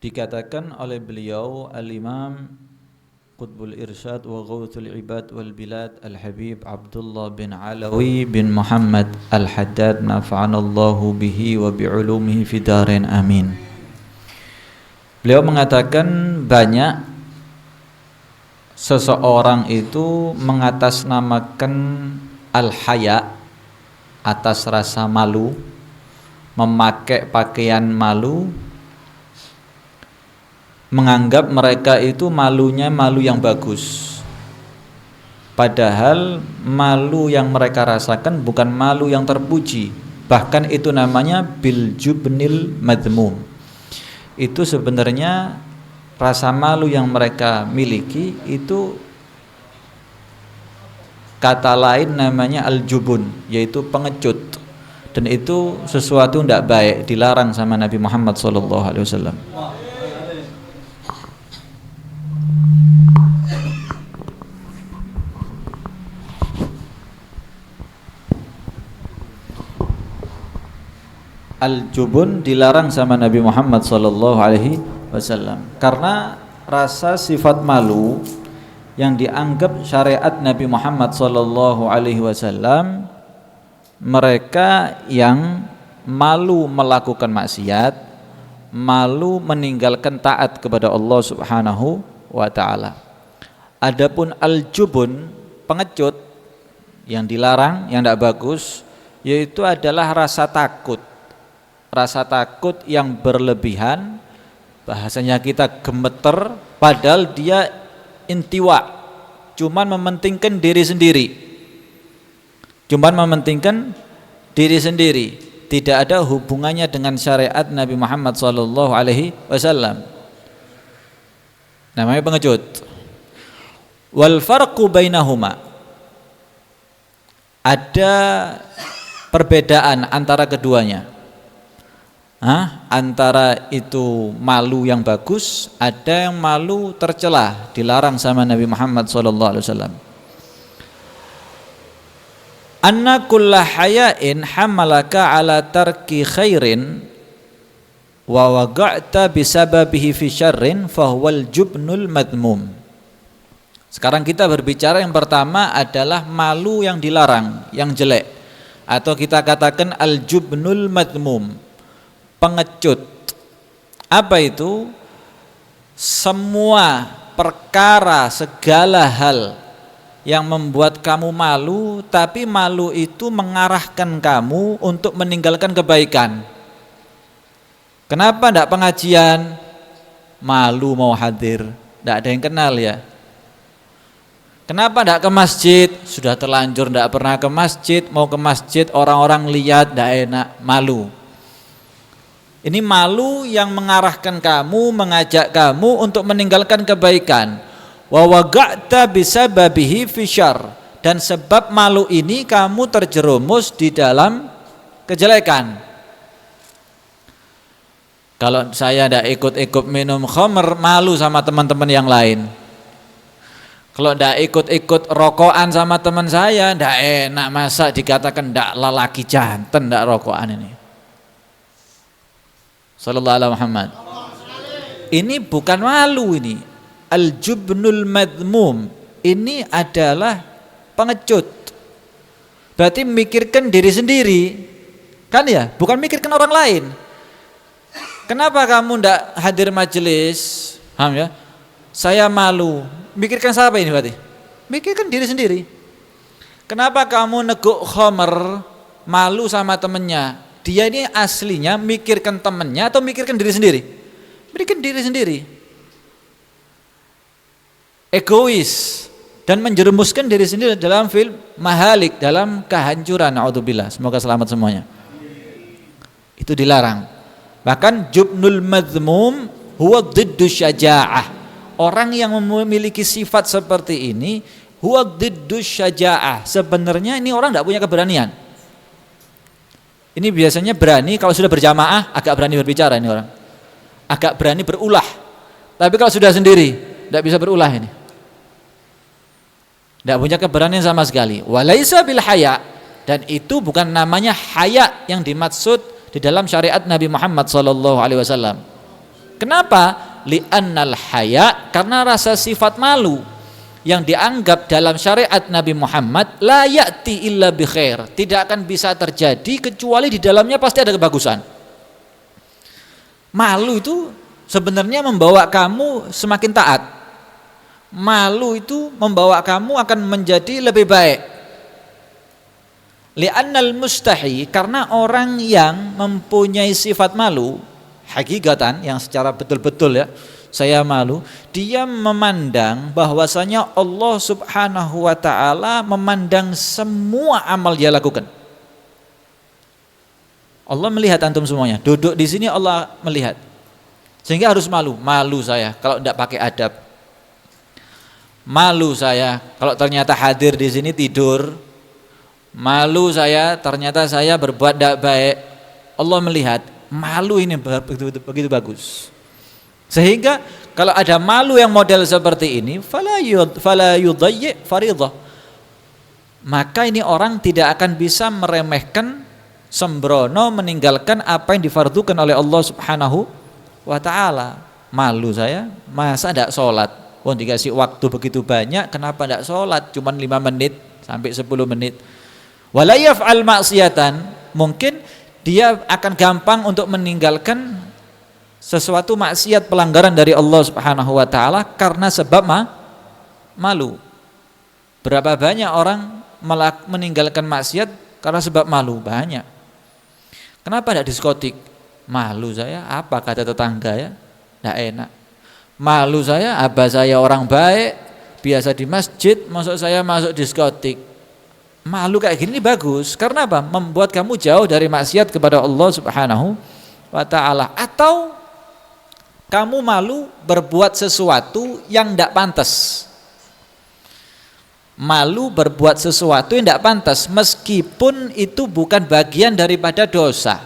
Dikatakan oleh beliau Al-Imam Qutbul Irsyad wa Ghawthul Ibad wal Bilad Al-Habib Abdullah bin Alawi bin Muhammad Al-Haddad nafa'anallahu bihi wa bi'ulumihi fidarain amin. Beliau mengatakan banyak seseorang itu mengatasnamakan al-haya atas rasa malu, memakai pakaian malu, menganggap mereka itu malunya malu yang bagus, padahal malu yang mereka rasakan bukan malu yang terpuji, bahkan itu namanya bil jubnil madmum. Itu sebenarnya rasa malu yang mereka miliki itu kata lain namanya al-jubun, yaitu pengecut, dan itu sesuatu tidak baik, dilarang sama Nabi Muhammad SAW. Al-jubun dilarang sama Nabi Muhammad SAW karena rasa sifat malu yang dianggap syariat Nabi Muhammad SAW, mereka yang malu melakukan maksiat, malu meninggalkan taat kepada Allah Subhanahu wa ta'ala. Adapun al-jubun, pengecut, yang dilarang, yang tidak bagus, yaitu adalah rasa takut. Rasa takut yang berlebihan, bahasanya kita gemeter, padahal dia intiwa, cuman mementingkan diri sendiri, tidak ada hubungannya dengan syariat Nabi Muhammad SAW. Namanya pengecut. Wal farqu bainahuma, ada perbedaan antara keduanya. Antara itu malu yang bagus, ada yang malu tercela, dilarang sama Nabi Muhammad SAW. Anna kulla haya'in hamalaka ala tarki khairin wa waqa'ta bisababihi fi syarrin fahuwal jubnul madmum. Sekarang kita berbicara yang pertama adalah malu yang dilarang, yang jelek, atau kita katakan al-jubnul madmum, pengecut. Apa itu? Semua perkara, segala hal yang membuat kamu malu, tapi malu itu mengarahkan kamu untuk meninggalkan kebaikan. Kenapa tidak pengajian? Malu mau hadir, tidak ada yang kenal ya. Kenapa tidak ke masjid? Sudah terlanjur tidak pernah ke masjid, mau ke masjid orang-orang lihat, tidak enak, malu. Ini malu yang mengarahkan kamu, mengajak kamu untuk meninggalkan kebaikan. Wa waqa'ta bisababihi fi syarr, dan sebab malu ini kamu terjerumus di dalam kejelekan. Kalau saya tidak ikut-ikut minum khamr, malu sama teman-teman yang lain. Kalau tidak ikut-ikut rokokan sama teman saya, tidak enak, masa dikatakan tidak lelaki jantan, tidak rokokan ini. Sallallahu alaihi Muhammad. Ini bukan malu, ini al-jubnul madmum, ini adalah pengecut. Berarti memikirkan diri sendiri, kan ya, bukan mikirkan orang lain. Kenapa kamu tidak hadir majelis? Paham ya? Saya malu. Mikirkan siapa ini berarti? Mikirkan diri sendiri. Kenapa kamu neguk khamr, malu sama temennya? Dia ini aslinya mikirkan temennya atau mikirkan diri sendiri? Mikirkan diri sendiri. Egois dan menjerumuskan diri sendiri dalam film mahalik, dalam kehancuran. Na'udzubillah, semoga selamat semuanya. Itu dilarang. Bahkan jubnul madmum huwa dhiddu syaja'ah. Orang yang memiliki sifat seperti ini huwa dhiddu syaja'ah. Sebenarnya ini orang tidak punya keberanian. Ini biasanya berani kalau sudah berjamaah, agak berani berbicara ini orang. Agak berani berulah. Tapi kalau sudah sendiri, tidak bisa berulah ini. Tidak punya keberanian sama sekali. Walaisa bil haya, dan itu bukan namanya haya yang dimaksud di dalam syariat Nabi Muhammad SAW. Kenapa? Li'annal haya, karena rasa sifat malu yang dianggap dalam syariat Nabi Muhammad la ya'ti illa bi khair, tidak akan bisa terjadi kecuali di dalamnya pasti ada kebagusan. Malu itu sebenarnya membawa kamu semakin taat. Malu itu membawa kamu akan menjadi lebih baik. Li'annal mustahi, karena orang yang mempunyai sifat malu hakikatan, yang secara betul-betul ya saya malu, dia memandang bahwasanya Allah Subhanahu wa taala memandang semua amal dia lakukan. Allah melihat antum semuanya. Duduk di sini Allah melihat. Sehingga harus malu. Malu saya kalau tidak pakai adab. Malu saya kalau ternyata hadir di sini tidur. Malu saya ternyata saya berbuat tidak baik. Allah melihat. Malu ini begitu bagus. Sehingga kalau ada malu yang model seperti ini, fala yudayyi fariidhah, maka ini orang tidak akan bisa meremehkan, sembrono meninggalkan apa yang difardukan oleh Allah Subhanahu wa taala. Malu saya, masa tidak sholat? Oh, dikasih waktu begitu banyak, kenapa tidak sholat? Cuman 5 menit sampai 10 menit. Wala yaf'al ma'siyatan, mungkin dia akan gampang untuk meninggalkan sesuatu maksiat, pelanggaran dari Allah Subhanahu wa taala karena sebab malu. Berapa banyak orang meninggalkan maksiat karena sebab malu? Banyak. Kenapa tidak diskotik? Malu saya, apa kata tetangga ya? Tidak enak. Malu saya, abah saya orang baik, biasa di masjid, masuk saya masuk diskotik. Malu kayak gini bagus. Karena apa? Membuat kamu jauh dari maksiat kepada Allah Subhanahu wa taala. Atau kamu malu berbuat sesuatu yang tidak pantas. Malu berbuat sesuatu yang tidak pantas, meskipun itu bukan bagian daripada dosa.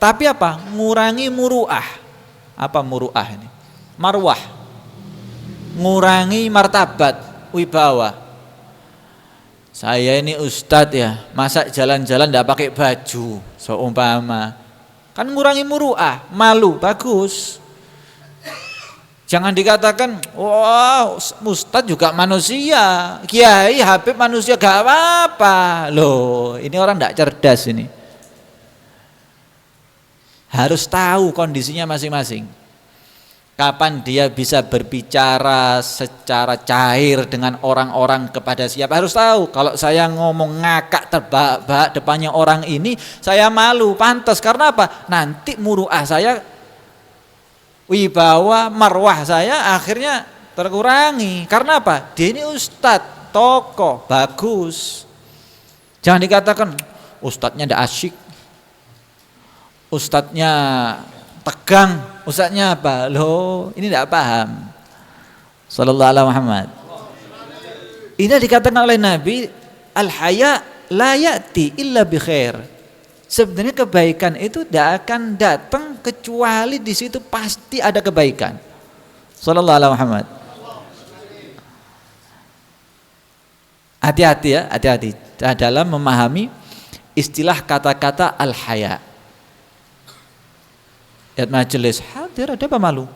Tapi apa? Ngurangi muruah. Apa muruah ini? Marwah. Ngurangi martabat, wibawa. Saya ini ustadz ya, masa jalan-jalan tidak pakai baju, seumpama. Kan ngurangi muruah, malu, bagus. Jangan dikatakan, wah ustadz juga manusia, kiai habib manusia, gak apa-apa. Loh, ini orang tidak cerdas ini. Harus tahu kondisinya masing-masing. Kapan dia bisa berbicara secara cair dengan orang-orang kepada siapa, harus tahu. Kalau saya ngomong ngakak terbahak depannya orang ini, saya malu, pantas. Karena apa? Nanti muruah saya, wibawa, marwah saya akhirnya terkurangi. Karena apa? Dia ini ustadz, tokoh, bagus. Jangan dikatakan ustadznya tidak asyik, ustadznya tegang, ustadznya apa? Loh, ini tidak paham. Sallallahu alaihi Muhammad. Ini dikatakan oleh Nabi, al-haya la ya'ti illa bi khair. Sebenarnya kebaikan itu tidak akan datang kecuali di situ pasti ada kebaikan. Sallallahu alaihi Muhammad. Hati-hati ya, hati-hati dalam memahami istilah kata-kata al-haya. Lihat majelis, hadir ada apa malu?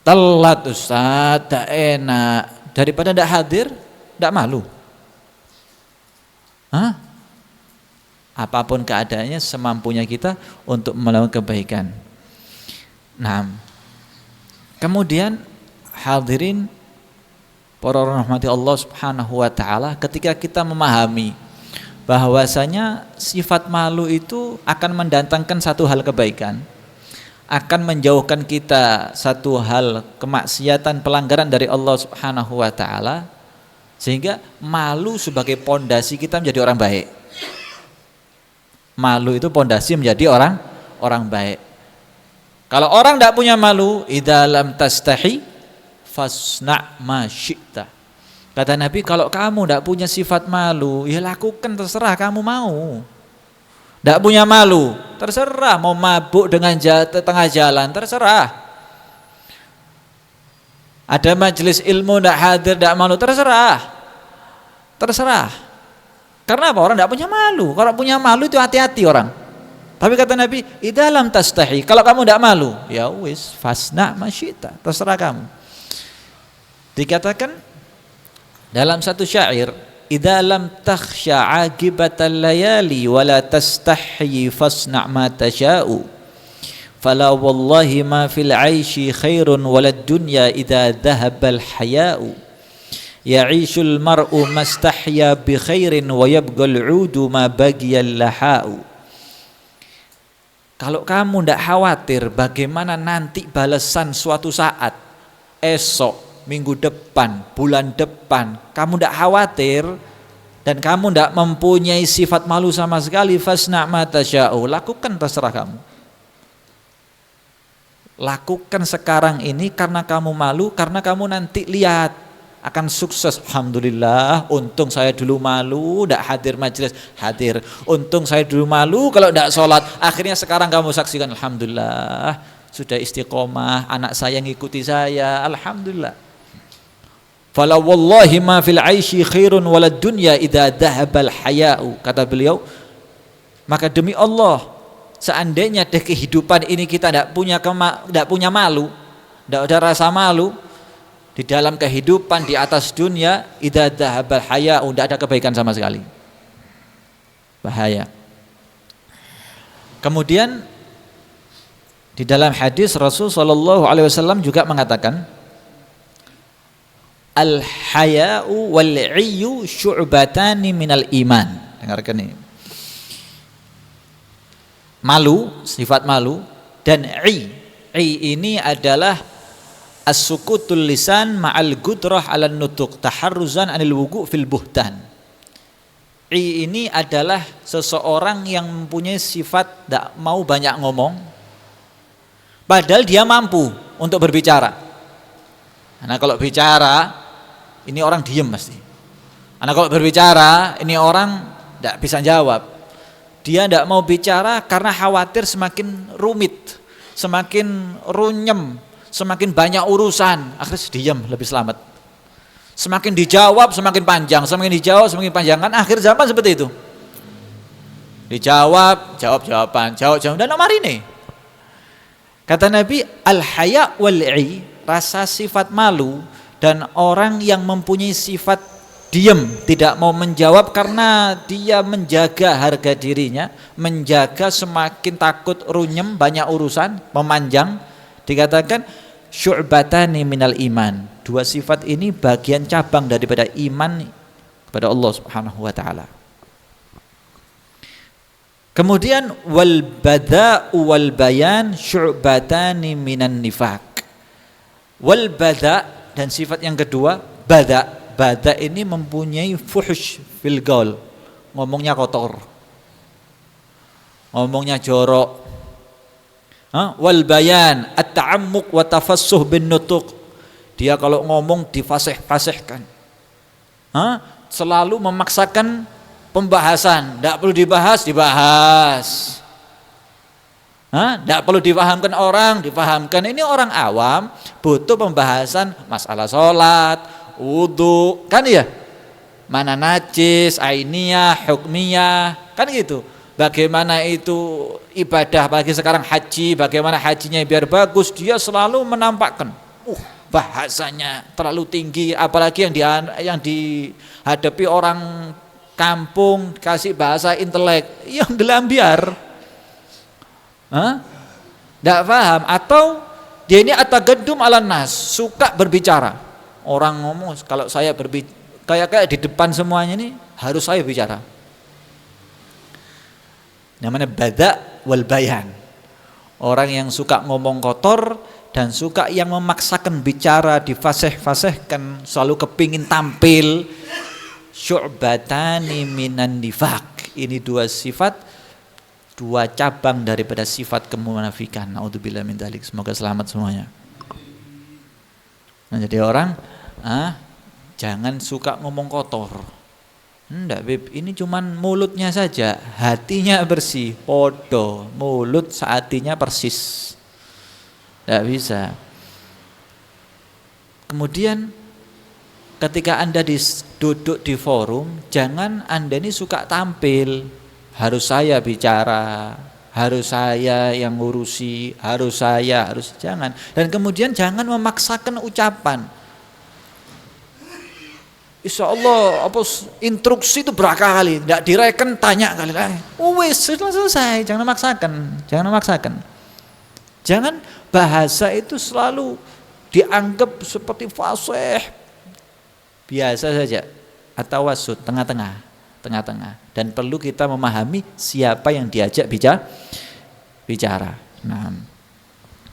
Telat Ustaz, tak enak. Daripada tidak hadir, tidak malu. Hah? Apapun keadaannya, semampunya kita untuk melakukan kebaikan. Nah, kemudian hadirin para rahmati Allah Subhanahu wa taala, ketika kita memahami bahwasanya sifat malu itu akan mendatangkan satu hal kebaikan, akan menjauhkan kita satu hal kemaksiatan, pelanggaran dari Allah Subhanahu wa taala, sehingga malu sebagai pondasi kita menjadi orang baik. Malu itu pondasi menjadi orang baik. Kalau orang tidak punya malu, idza lam tastahi fasna' ma syi'ta. Kata Nabi, kalau kamu tidak punya sifat malu, ya lakukan terserah kamu mau. Tidak punya malu, terserah. Mau mabuk dengan tengah jalan, terserah. Ada majelis ilmu tidak hadir, tidak malu, terserah. Terserah. Karena apa? Orang tidak punya malu. Kalau punya malu itu hati-hati orang. Tapi kata Nabi, idza lam tastahi, kalau kamu tidak malu, ya wis fasna masyita, terserah kamu. Dikatakan dalam satu syair, idza lam takhsha aqibatal layali wala tastahi fasna ma tasha'u. Fala wallahi ma fil 'aishi khairun walad dunya idza dhahabal haya'u. Ya'ishul mar'u mastahya bi khairin wa yabqal 'udu ma bagiyal laha'u. Kalau kamu tidak khawatir bagaimana nanti balasan suatu saat, esok, minggu depan, bulan depan, kamu tidak khawatir dan kamu tidak mempunyai sifat malu sama sekali, fasna' ma tasya'u, lakukan terserah kamu. Lakukan sekarang ini karena kamu malu, karena kamu nanti lihat akan sukses. Alhamdulillah, untung saya dulu malu tidak hadir majelis, hadir. Untung saya dulu malu kalau tidak sholat, akhirnya sekarang kamu saksikan, alhamdulillah sudah istiqomah, anak saya ngikuti saya, alhamdulillah. Fala wallahi ma fil 'aishi khairun walad dunya idza dhahabal haya'u, kata beliau. Maka demi Allah, seandainya di kehidupan ini kita tidak punya malu, tidak ada rasa malu di dalam kehidupan di atas dunia, idza dhahabal haya'u, tidak ada kebaikan sama sekali, bahaya. Kemudian di dalam hadis Rasul sallallahu alaihi wasallam juga mengatakan, al haya'u wal 'iyyu syu'batani minal iman. Dengarkan ini. Malu, sifat malu, dan ini adalah as-sukutul lisan ma'al gudrah 'alan nutuq taharruzan 'anil wuqu' fil buhtan. Ini adalah seseorang yang mempunyai sifat tidak mau banyak ngomong, padahal dia mampu untuk berbicara. Karena kalau bicara ini orang diem pasti. Karena kalau berbicara ini orang tidak bisa jawab. Dia tidak mau bicara karena khawatir semakin rumit, semakin runyem, semakin banyak urusan, akhirnya diam lebih selamat. Semakin dijawab semakin panjang, semakin dijawab semakin panjang, kan akhir zaman seperti itu. Dijawab, jawab-jawaban, jawab-jawaban, dan nomor ini. Kata Nabi, al-haya wal-i, rasa sifat malu, dan orang yang mempunyai sifat diam, tidak mau menjawab karena dia menjaga harga dirinya, menjaga semakin takut runyem, banyak urusan, memanjang, dikatakan syu'batani minal iman. Dua sifat ini bagian cabang daripada iman kepada Allah Subhanahu wa taala. Kemudian wal bada'u wal bayan syu'batani minan nifaq. Wal bada', dan sifat yang kedua bada'. Bada' ini mempunyai fuhsh fil qaul, ngomongnya kotor, ngomongnya jorok. Wal bayan at-ta'ammuq wa tafassuh bin nutuq, dia kalau ngomong difasih-fasihkan, selalu memaksakan pembahasan, tidak perlu dibahas, tidak perlu dipahamkan orang, dipahamkan. Ini orang awam butuh pembahasan masalah sholat, wudu, kan ya, mana najis, ainiyah, hukmiyah, kan gitu. Bagaimana itu ibadah bagi sekarang haji, bagaimana hajinya biar bagus, dia selalu menampakkan bahasanya terlalu tinggi, apalagi yang dihadapi orang kampung, kasih bahasa intelek yang gelambiar, tidak paham, atau dia ini atagedum ala nas, suka berbicara. Orang ngomong, kalau saya berbicara kayak di depan semuanya ini harus saya bicara. Namanya bada' wal bayan. Orang yang suka ngomong kotor dan suka yang memaksakan bicara, difasih-fasihkan, selalu kepingin tampil. Syu'batani minan nifaq. Ini dua sifat, dua cabang daripada sifat kemunafikan. Naudzubillah min dzalik. Semoga selamat semuanya. Nah, jadi orang jangan suka ngomong kotor. Enggak, Bib, ini cuman mulutnya saja, hatinya bersih. Podo, mulut hatinya persis. Enggak bisa. Kemudian ketika Anda duduk di forum, jangan Anda ini suka tampil. Harus saya bicara, harus saya yang ngurusi, harus jangan. Dan kemudian jangan memaksakan ucapan. Insya Allah instruksi itu berapa kali, tidak direken tanya kali lagi. Wes selesai, jangan memaksakan. Jangan bahasa itu selalu dianggap seperti fasih, biasa saja, atau wasut, tengah-tengah. Dan perlu kita memahami siapa yang diajak bicara. Nah,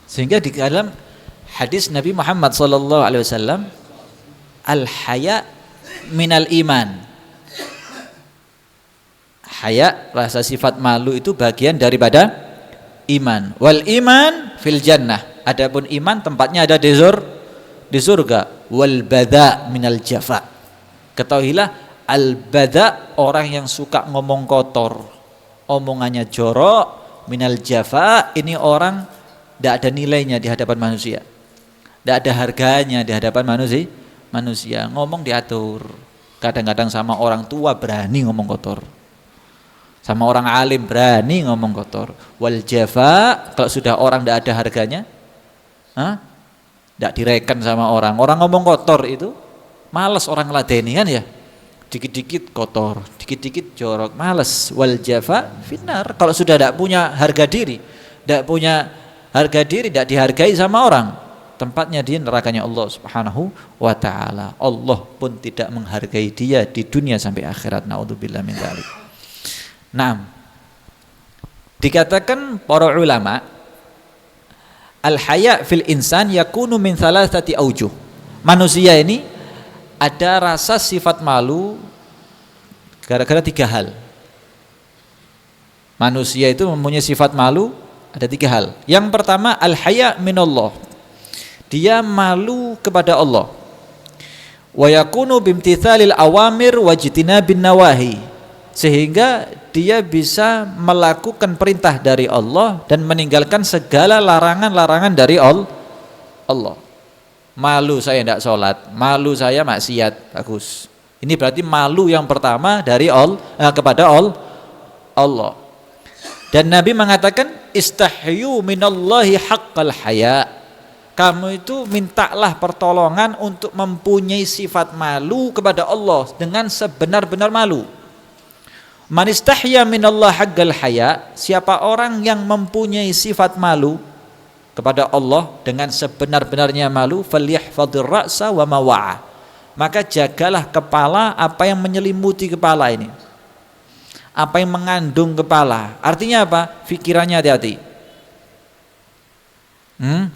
sehingga di dalam hadis Nabi Muhammad SAW, al-haya minal iman. Haya, rasa sifat malu itu bagian daripada iman. Wal iman fil jannah. Adapun iman tempatnya ada di surga. Wal bada minal jafa. Ketahuilah al-bada, orang yang suka ngomong kotor, omongannya jorok, minal jafa, ini orang tidak ada nilainya di hadapan manusia, tidak ada harganya di hadapan manusia. Ngomong diatur. Kadang-kadang sama orang tua berani ngomong kotor, sama orang alim berani ngomong kotor. Wal jafa, kalau sudah orang tidak ada harganya, tidak direken sama orang ngomong kotor itu males orang ngeladeni kan ya. Dikit-dikit kotor, dikit-dikit jorok, males. Wal jafa finnar, kalau sudah tidak punya harga diri, tidak dihargai sama orang, tempatnya di nerakanya Allah Subhanahu wa ta'ala. Allah pun tidak menghargai dia di dunia sampai akhirat. Naudzubillah min dzalik. Nah, dikatakan para ulama, al-haya fil insan yakunu min thalathati aujuh. Manusia ini ada rasa sifat malu gara-gara 3 hal. Manusia itu mempunyai sifat malu ada 3 hal. Yang pertama, al-haya minallah. Dia malu kepada Allah. Wa yakunu bimtithalil awamir wajtinabin nawahi. Sehingga dia bisa melakukan perintah dari Allah dan meninggalkan segala larangan-larangan dari Allah. Malu saya tidak sholat, malu saya maksiat, bagus. Ini berarti malu yang pertama dari kepada Allah. Dan Nabi mengatakan istahyu minallahi haqqal haya. Kamu itu mintalah pertolongan untuk mempunyai sifat malu kepada Allah dengan sebenar-benar malu. Man istahya minallah haqqal haya, siapa orang yang mempunyai sifat malu kepada Allah dengan sebenar-benarnya malu, falyahfadhir ra'sa wa ma wa'a, maka jagalah kepala, apa yang menyelimuti kepala ini, apa yang mengandung kepala. Artinya apa? Pikirannya hati-hati.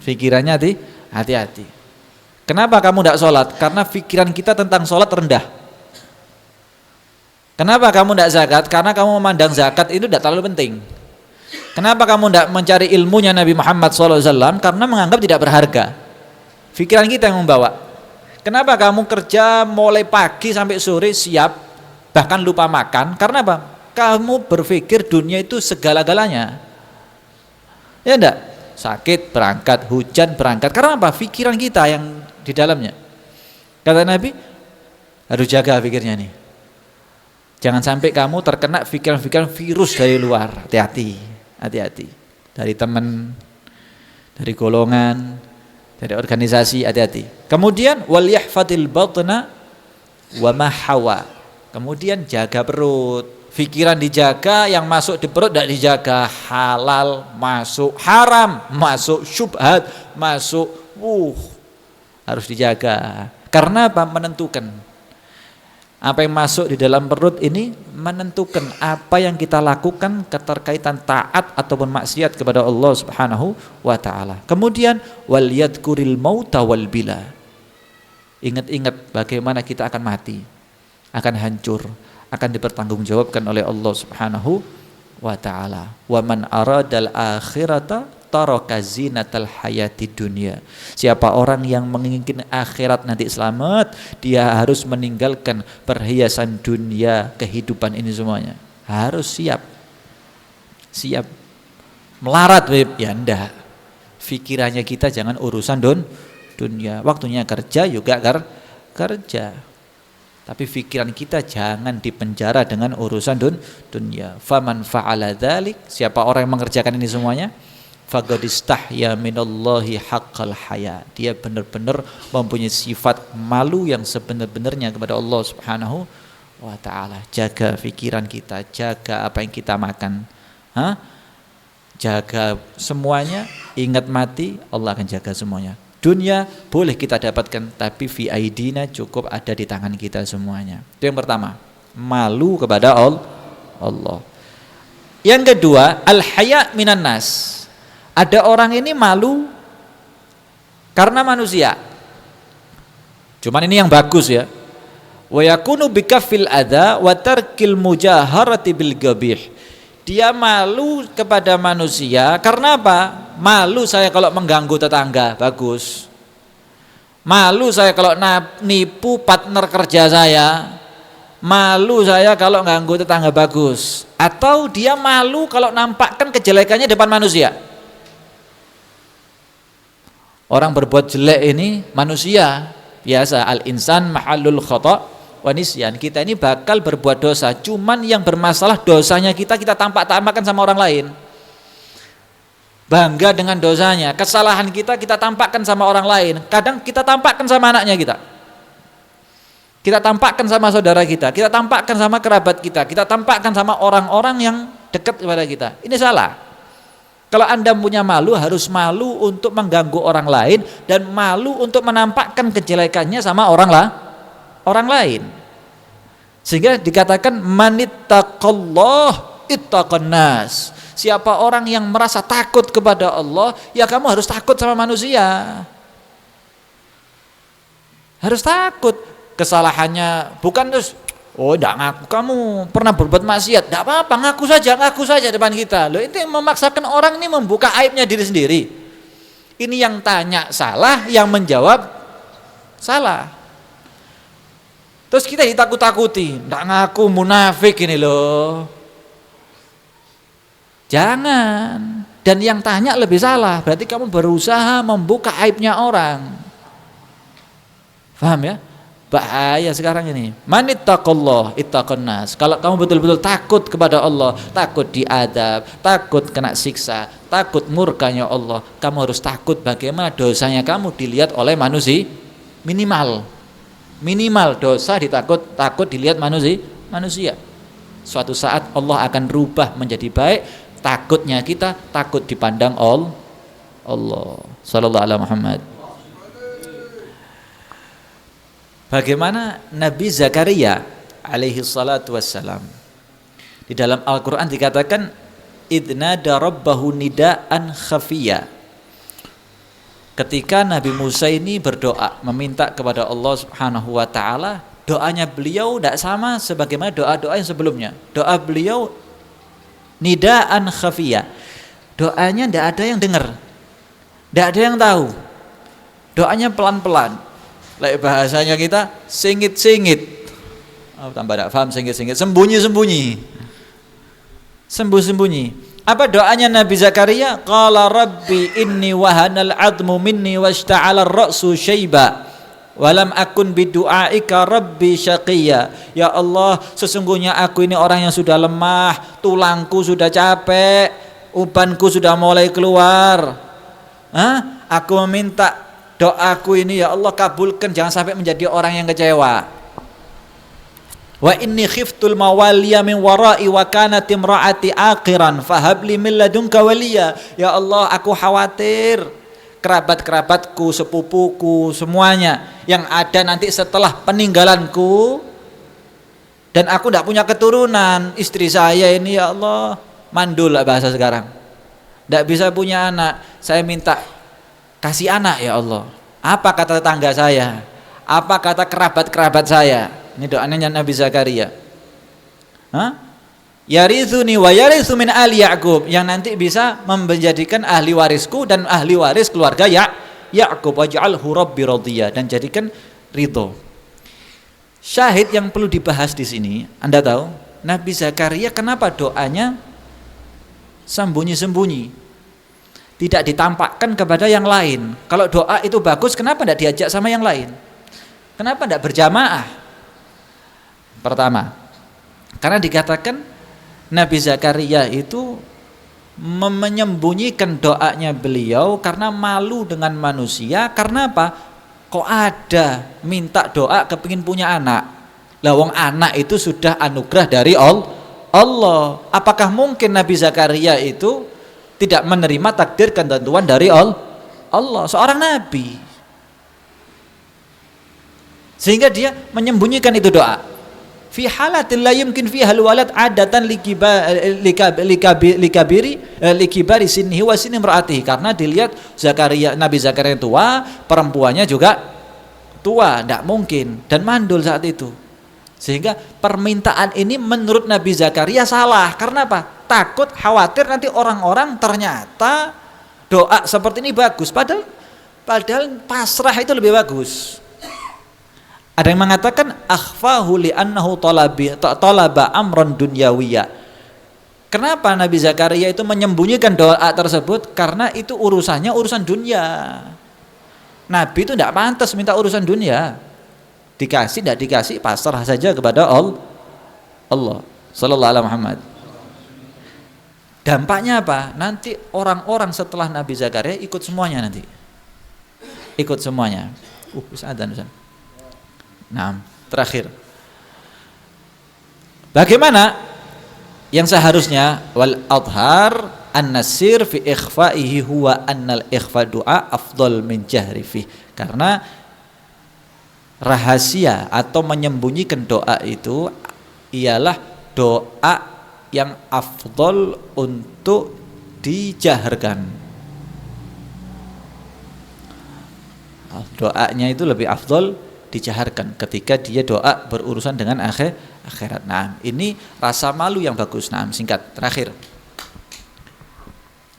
Pikirannya hati-hati. Kenapa kamu tidak sholat? Karena pikiran kita tentang sholat rendah. Kenapa kamu tidak zakat? Karena kamu memandang zakat itu tidak terlalu penting. Kenapa kamu tidak mencari ilmunya Nabi Muhammad SAW? Karena menganggap tidak berharga. Pikiran kita yang membawa. Kenapa kamu kerja mulai pagi sampai sore siap, bahkan lupa makan? Karena apa? Kamu berpikir dunia itu segala-galanya. Ya enggak? Sakit berangkat, hujan berangkat. Karena apa? Pikiran kita yang di dalamnya. Kata Nabi, harus jaga pikirnya nih. Jangan sampai kamu terkena pikiran-pikiran virus dari luar. Hati-hati. Dari teman, dari golongan, dari organisasi, hati-hati. Kemudian wal yahfadil batna wa ma hawa. Kemudian jaga perut. Pikiran dijaga, yang masuk di perut tidak dijaga. Halal masuk, haram masuk, syubhat masuk. Harus dijaga. Karena apa? Menentukan. Apa yang masuk di dalam perut ini menentukan apa yang kita lakukan keterkaitan taat ataupun maksiat kepada Allah Subhanahu wa ta'ala. Kemudian wal yadhkuril mauta wal bila. Ingat-ingat bagaimana kita akan mati, akan hancur, akan dipertanggungjawabkan oleh Allah Subhanahu wa ta'ala. Wa man aradal akhirata taraka zinatal hayati dunia. Siapa orang yang menginginkan akhirat nanti selamat, dia harus meninggalkan perhiasan dunia, kehidupan ini semuanya. Harus siap melarat ya enggak. Pikirannya kita jangan urusan dunia. Waktunya kerja juga kerja. Tapi pikiran kita jangan dipenjara dengan urusan dunia. Faman fa'ala dzalik, siapa orang yang mengerjakan ini semuanya, faqad istahya minallahi haqqal haya. Dia benar-benar mempunyai sifat malu yang sebenar-benarnya kepada Allah Subhanahu wa taala. Jaga pikiran kita, jaga apa yang kita makan. Jaga semuanya, ingat mati, Allah akan jaga semuanya. Dunia boleh kita dapatkan, tapi fi aidina, cukup ada di tangan kita semuanya. Itu yang pertama, malu kepada Allah. Yang kedua, al-haya minan nas. Ada orang ini malu karena manusia. Cuman ini yang bagus ya. Wa yakunu bikaffil adza wa tarkil mujaharati bil gabih. Dia malu kepada manusia karena apa? Malu saya kalau mengganggu tetangga, bagus. Malu saya kalau nipu partner kerja saya. Malu saya kalau ganggu tetangga, bagus. Atau dia malu kalau nampakkan kejelekannya depan manusia. Orang berbuat jelek ini manusia biasa, al-insan mahallul khata' wa nisyan. Kita ini bakal berbuat dosa, cuman yang bermasalah dosanya kita tampak-tampakkan sama orang lain. Bangga dengan dosanya, kesalahan kita tampakkan sama orang lain. Kadang kita tampakkan sama anaknya kita tampakkan sama saudara kita tampakkan sama kerabat kita tampakkan sama orang-orang yang dekat kepada kita. Ini salah. Kalau Anda punya malu, harus malu untuk mengganggu orang lain dan malu untuk menampakkan kejelekannya sama orang lain. Sehingga dikatakan manittaqallah ittaqan nas. Siapa orang yang merasa takut kepada Allah, ya kamu harus takut sama manusia. Harus takut. Kesalahannya bukan terus, oh enggak ngaku kamu pernah berbuat maksiat, enggak apa-apa, ngaku saja depan kita. Loh, itu yang memaksakan orang ini membuka aibnya diri sendiri. Ini yang tanya salah, yang menjawab salah. Terus kita ditakut-takuti, enggak ngaku, munafik ini loh. Jangan. Dan yang tanya lebih salah, berarti kamu berusaha membuka aibnya orang. Paham ya? Bahaya sekarang ini. Manittaqallah ittaqan nas. Kalau kamu betul-betul takut kepada Allah, takut diadab, takut kena siksa, takut murkanya Allah, kamu harus takut bagaimana dosanya kamu dilihat oleh manusia. Minimal dosa takut dilihat manusia. Suatu saat Allah akan rubah menjadi baik. Takutnya kita takut dipandang Allah. Sallallahu alaihi Muhammad. Bagaimana Nabi Zakaria alaihi salatu wassalam, di dalam Al-Quran dikatakan idnada rabbahu nidaan khafiyya. Ketika Nabi Musa ini berdoa meminta kepada Allah Subhanahu wa taala, doanya beliau tidak sama sebagaimana doa-doa yang sebelumnya. Doa beliau nidaan khafiyya. Doanya tidak ada yang dengar, tidak ada yang tahu. Doanya pelan-pelan. Like bahasanya kita singit-singit. Tambah tidak paham singit-singit, sembunyi-sembunyi. Apa doanya Nabi Zakaria? Qala rabbi inni wahanal admu minni washta'ala ar-ra'su syaiba walam akun bidu'aika rabbi syaqiyya. Ya Allah, sesungguhnya aku ini orang yang sudah lemah, tulangku sudah capek, ubanku sudah mulai keluar. Aku meminta doaku ini, ya Allah kabulkan, jangan sampai menjadi orang yang kecewa. Wa inni khiftul mawaliya min wara'i wa kanat imra'ati aqiran fahabli min ladunka waliya. Ya Allah, aku khawatir kerabat-kerabatku, sepupuku, semuanya yang ada nanti setelah peninggalanku, dan aku tidak punya keturunan. Istri saya ini ya Allah mandul lah bahasa sekarang, tidak bisa punya anak. Saya minta kasih anak ya Allah. Apa kata tetangga saya? Apa kata kerabat-kerabat saya? Ini doanya Nabi Zakaria. Yarithuni wa yarithu min ali Ya'qub, yang nanti bisa menjadikan ahli warisku dan ahli waris keluarga Ya'qub. Waj'alhu rabbi radhiya, dan jadikan ridho. Syahid yang perlu dibahas di sini, Anda tahu, Nabi Zakaria kenapa doanya sembunyi-sembunyi, tidak ditampakkan kepada yang lain? Kalau doa itu bagus, kenapa tidak diajak sama yang lain? Kenapa tidak berjamaah? Pertama, karena dikatakan Nabi Zakaria itu menyembunyikan doanya beliau karena malu dengan manusia. Karena apa? Kok ada minta doa kepingin punya anak? Lah wong anak itu sudah anugerah dari Allah. Apakah mungkin Nabi Zakaria itu tidak menerima takdir ketentuan dari Allah? Seorang nabi. Sehingga dia menyembunyikan itu doa. Fi halatin la yumkin fiha alwalad adatan likibari sinnihi wa sinni imraatihi, karena dilihat Nabi Zakaria tua, perempuannya juga tua, tidak mungkin, dan mandul saat itu. Sehingga permintaan ini menurut Nabi Zakaria salah. Karena apa? Takut, khawatir nanti orang-orang ternyata doa seperti ini bagus, padahal pasrah itu lebih bagus. Ada yang mengatakan akhfahu li'annahu talaba amran dunyawiyya. Kenapa Nabi Zakaria itu menyembunyikan doa tersebut? Karena itu urusannya urusan dunia. Nabi itu tidak pantas minta urusan dunia. Dikasih tidak dikasih pasrah saja kepada Allah. Sallallahu alaihi Muhammad. Dampaknya apa? Nanti orang-orang setelah Nabi Zakaria ikut semuanya nanti. Ikut semuanya. Bisa adzan. Nah, terakhir. Bagaimana yang seharusnya wal adhar an-nasir fi ikhfa'ihi huwa annal ikhfa du'a afdal min jahri fi. Karena rahasia atau menyembunyikan doa itu ialah doa yang afdal untuk dijaharkan. Doanya itu lebih afdal dijaharkan ketika dia doa berurusan dengan akhirat. Nah, ini rasa malu yang bagus. Nah, singkat terakhir.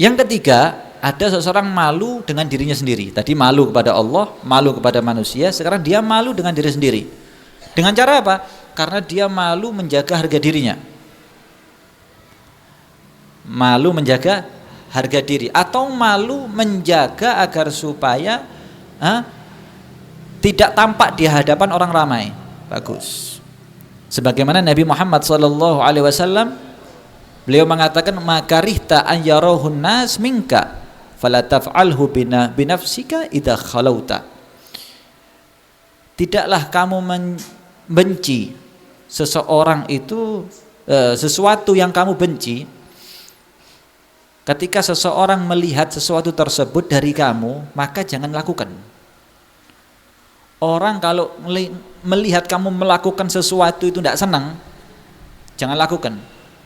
Yang ketiga, ada seseorang malu dengan dirinya sendiri. Tadi malu kepada Allah, malu kepada manusia, sekarang dia malu dengan diri sendiri. Dengan cara apa? Karena dia malu menjaga harga dirinya. Malu menjaga harga diri atau malu menjaga agar supaya tidak tampak di hadapan orang ramai. Bagus. Sebagaimana Nabi Muhammad SAW, beliau mengatakan makarihta an yarahun nas minka fala taf'alhu binafsika idza khalauta. Tidaklah kamu membenci seseorang itu sesuatu yang kamu benci. Ketika seseorang melihat sesuatu tersebut dari kamu, maka jangan lakukan. Orang kalau melihat kamu melakukan sesuatu itu tidak senang, jangan lakukan.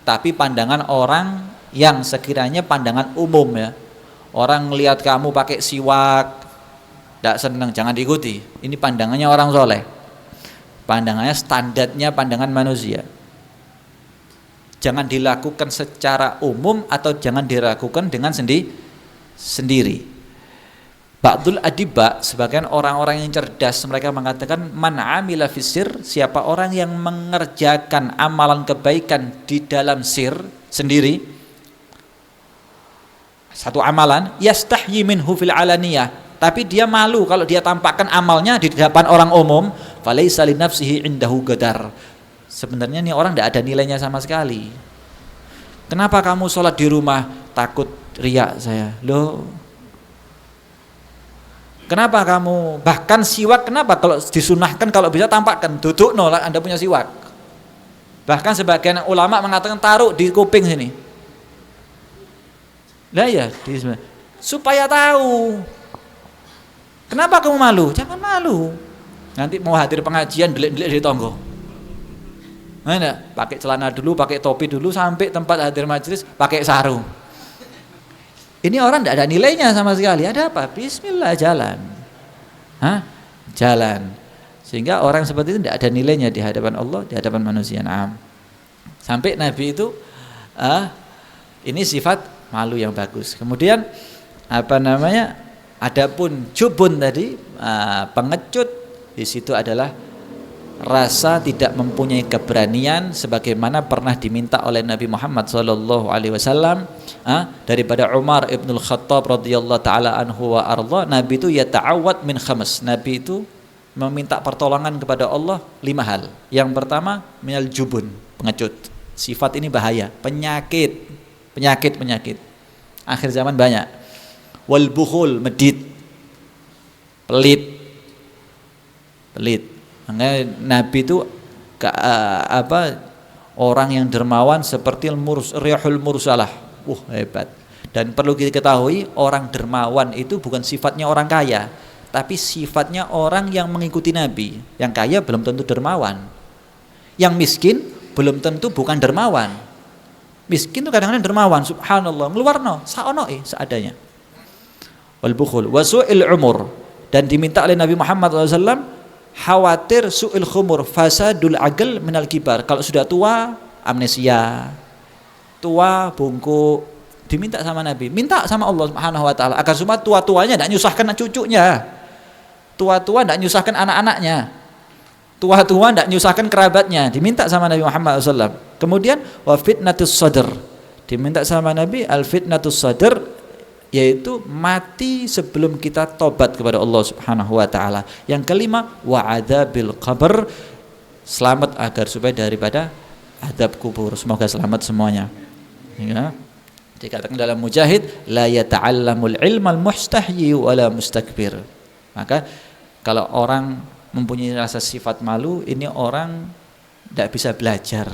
Tapi pandangan orang yang sekiranya pandangan umum ya, orang melihat kamu pakai siwak, tidak senang, jangan diikuti. Ini pandangannya orang soleh, pandangannya standarnya pandangan manusia. Jangan dilakukan secara umum atau jangan dilakukan dengan sendiri. Ba'dul adibba, sebagian orang-orang yang cerdas, mereka mengatakan man amila fisir, siapa orang yang mengerjakan amalan kebaikan di dalam sir sendiri, satu amalan, yastahyi minhu fil alaniyah, tapi dia malu kalau dia tampakkan amalnya di depan orang umum, falaisa li nafsihi indahu gadar. Sebenarnya ini orang tidak ada nilainya sama sekali. Kenapa kamu sholat di rumah? Takut riak saya. Loh, kenapa kamu bahkan siwak, kenapa kalau disunahkan kalau bisa tampakkan, duduk nolak Anda punya siwak. Bahkan sebagian ulama mengatakan taruh di kuping sini. Lah ya, supaya tahu. Kenapa kamu malu? Jangan malu. Nanti mau hadir pengajian delik-delik di tonggo. Mana? Pakai celana dulu, pakai topi dulu, sampai tempat hadir majelis pakai sarung. Ini orang tidak ada nilainya sama sekali. Ada apa? Bismillah, jalan. Jalan. Sehingga orang seperti itu tidak ada nilainya di hadapan Allah, di hadapan manusia. Nah, sampai Nabi itu ini sifat malu yang bagus. Kemudian adapun jubun tadi, pengecut, di situ adalah rasa tidak mempunyai keberanian sebagaimana pernah diminta oleh Nabi Muhammad SAW daripada Umar ibnul Khattab radhiyallahu taala anhu wa arda. Nabi itu yata'awwad min khams. Nabi itu meminta pertolongan kepada Allah 5 hal. Yang pertama, minal jubun, pengecut. Sifat ini bahaya, penyakit. Akhir zaman banyak. Wal bukhul, medit. Pelit. Makanya Nabi itu orang yang dermawan seperti rihul mursalah. Hebat. Dan perlu kita ketahui, orang dermawan itu bukan sifatnya orang kaya, tapi sifatnya orang yang mengikuti Nabi. Yang kaya belum tentu dermawan. Yang miskin belum tentu bukan dermawan. Miskin itu kadang-kadang dermawan, subhanallah, ngeluarno seadanya. Wal bukhul wa su'il umur, dan diminta oleh Nabi Muhammad SAW khawatir su'il khumur, fasadul aql minal kibar. Kalau sudah tua, amnesia. Tua, bungkuk. Diminta sama Nabi, minta sama Allah Subhanahu wa taala agar semua tua-tuanya tidak nyusahkan cucunya. Tua-tua tidak nyusahkan anak-anaknya. Tua-tua tidak nyusahkan kerabatnya. Diminta sama Nabi Muhammad SAW. Kemudian wa fitnatus sadr. Diminta sama Nabi al fitnatus sadr, yaitu mati sebelum kita tobat kepada Allah Subhanahu wa taala. Yang kelima wa adzabil qabr, selamat agar supaya daripada azab kubur. Semoga selamat semuanya. Ya. Dikatakan dalam Mujahid, la yata'allamul ilmal mustahyi wala mustakbir. Maka kalau orang mempunyai rasa sifat malu, ini orang tidak bisa belajar.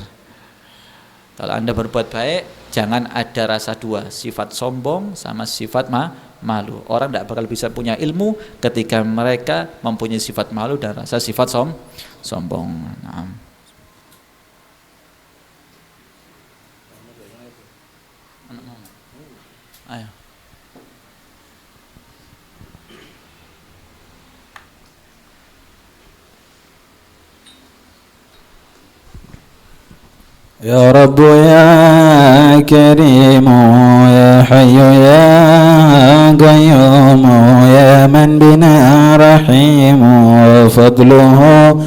Kalau Anda berbuat baik, jangan ada rasa dua, sifat sombong sama sifat malu. Orang tidak bakal bisa punya ilmu ketika mereka mempunyai sifat malu dan rasa sifat sombong. Nah. Ayo. Ya Rabbu ya Karimu ya Hayyu ya Qayyumu ya man bina rahimu fadluhu